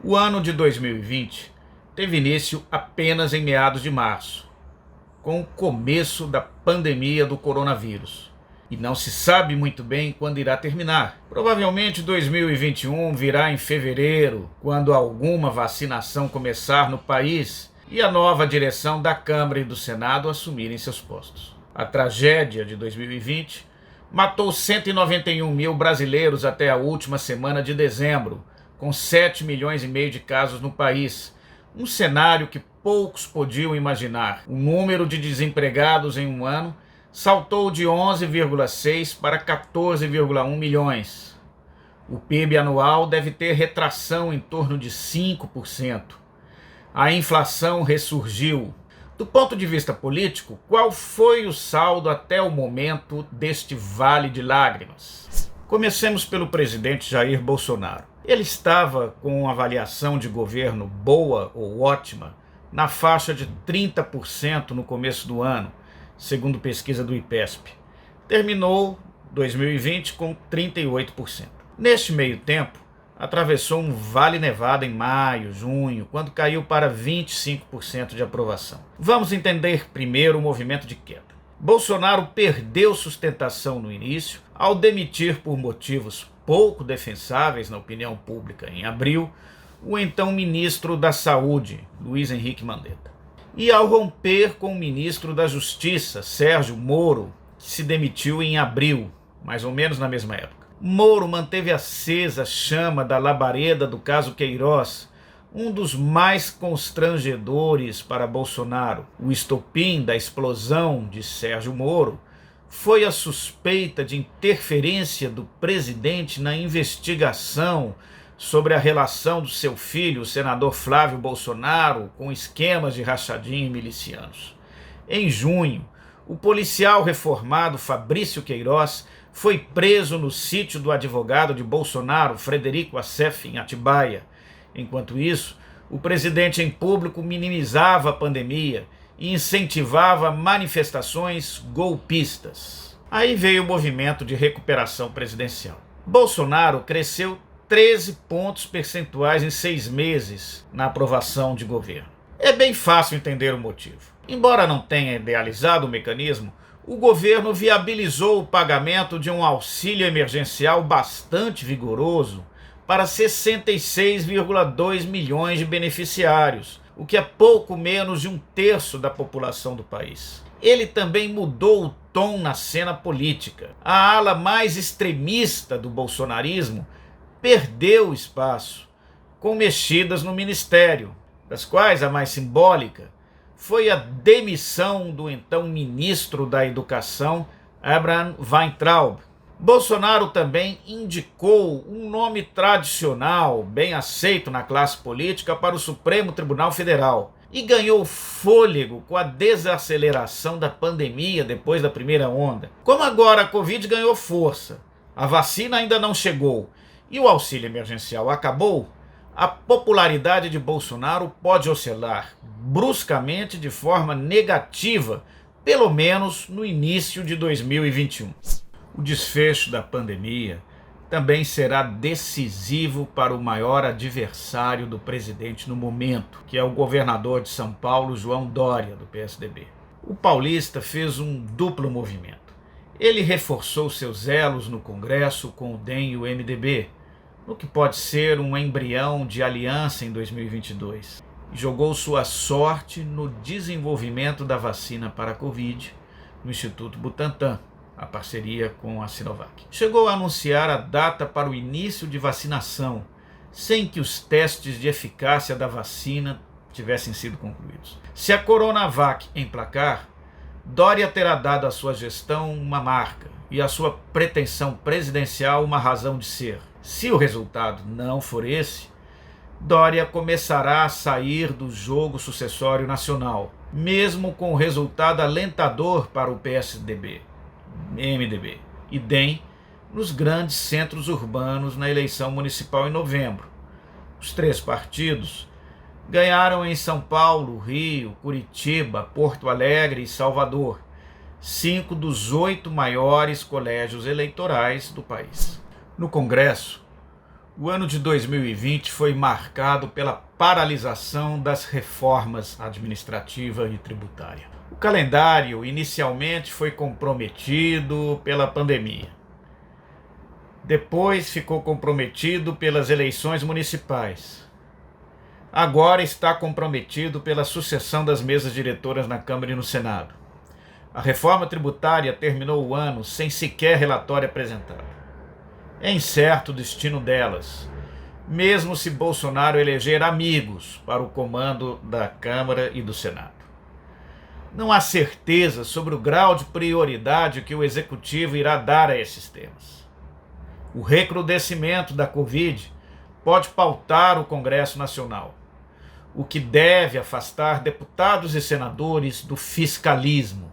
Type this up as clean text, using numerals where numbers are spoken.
O ano de 2020 teve início apenas em meados de março, com o começo da pandemia do coronavírus. E não se sabe muito bem quando irá terminar. Provavelmente 2021 virá em fevereiro, quando alguma vacinação começar no país e a nova direção da Câmara e do Senado assumirem seus postos. A tragédia de 2020 matou 191 mil brasileiros até a última semana de dezembro, com 7 milhões e meio de casos no país. Um cenário que poucos podiam imaginar. O número de desempregados em um ano saltou de 11,6 para 14,1 milhões. O PIB anual deve ter retração em torno de 5%. A inflação ressurgiu. Do ponto de vista político, qual foi o saldo até o momento deste vale de lágrimas? Comecemos pelo presidente Jair Bolsonaro. Ele estava com uma avaliação de governo boa ou ótima na faixa de 30% no começo do ano, segundo pesquisa do IPESP. Terminou 2020 com 38%. Neste meio tempo, atravessou um vale nevado em maio, junho, quando caiu para 25% de aprovação. Vamos entender primeiro o movimento de queda. Bolsonaro perdeu sustentação no início ao demitir por motivos pouco defensáveis na opinião pública em abril o então ministro da Saúde, Luiz Henrique Mandetta, e ao romper com o ministro da Justiça, Sérgio Moro, que se demitiu em abril, mais ou menos na mesma época. Moro manteve acesa a chama da labareda do caso Queiroz, um dos mais constrangedores para Bolsonaro. O estopim da explosão de Sérgio Moro foi a suspeita de interferência do presidente na investigação sobre a relação do seu filho, o senador Flávio Bolsonaro, com esquemas de rachadinha e milicianos. Em junho, o policial reformado Fabrício Queiroz foi preso no sítio do advogado de Bolsonaro, Frederico Assef, em Atibaia. Enquanto isso, o presidente em público minimizava a pandemia e incentivava manifestações golpistas. Aí veio o movimento de recuperação presidencial. Bolsonaro cresceu 13 pontos percentuais em 6 meses na aprovação de governo. É bem fácil entender o motivo. Embora não tenha idealizado o mecanismo, o governo viabilizou o pagamento de um auxílio emergencial bastante vigoroso para 66,2 milhões de beneficiários, o que é pouco menos de 1/3 da população do país. Ele também mudou o tom na cena política. A ala mais extremista do bolsonarismo perdeu espaço com mexidas no ministério, das quais a mais simbólica foi a demissão do então ministro da Educação, Abraham Weintraub. Bolsonaro também indicou um nome tradicional, bem aceito na classe política, para o Supremo Tribunal Federal e ganhou fôlego com a desaceleração da pandemia depois da primeira onda. Como agora a Covid ganhou força, a vacina ainda não chegou e o auxílio emergencial acabou, a popularidade de Bolsonaro pode oscilar bruscamente de forma negativa, pelo menos no início de 2021. O desfecho da pandemia também será decisivo para o maior adversário do presidente no momento, que é o governador de São Paulo, João Dória, do PSDB. O paulista fez um duplo movimento. Ele reforçou seus elos no Congresso com o DEM e o MDB, no que pode ser um embrião de aliança em 2022. E jogou sua sorte no desenvolvimento da vacina para a Covid no Instituto Butantan, a parceria com a Sinovac. Chegou a anunciar a data para o início de vacinação, sem que os testes de eficácia da vacina tivessem sido concluídos. Se a Coronavac emplacar, Dória terá dado à sua gestão uma marca e à sua pretensão presidencial uma razão de ser. Se o resultado não for esse, Dória começará a sair do jogo sucessório nacional, mesmo com o resultado alentador para o PSDB, MDB e DEM nos grandes centros urbanos na eleição municipal em novembro. Os 3 partidos ganharam em São Paulo, Rio, Curitiba, Porto Alegre e Salvador, 5 dos 8 maiores colégios eleitorais do país. No Congresso, O ano de 2020 foi marcado pela paralisação das reformas administrativa e tributária. O calendário inicialmente foi comprometido pela pandemia. Depois ficou comprometido pelas eleições municipais. Agora está comprometido pela sucessão das mesas diretoras na Câmara e no Senado. A reforma tributária terminou o ano sem sequer relatório apresentado. É incerto o destino delas, mesmo se Bolsonaro eleger amigos para o comando da Câmara e do Senado. Não há certeza sobre o grau de prioridade que o Executivo irá dar a esses temas. O recrudescimento da Covid pode pautar o Congresso Nacional, o que deve afastar deputados e senadores do fiscalismo.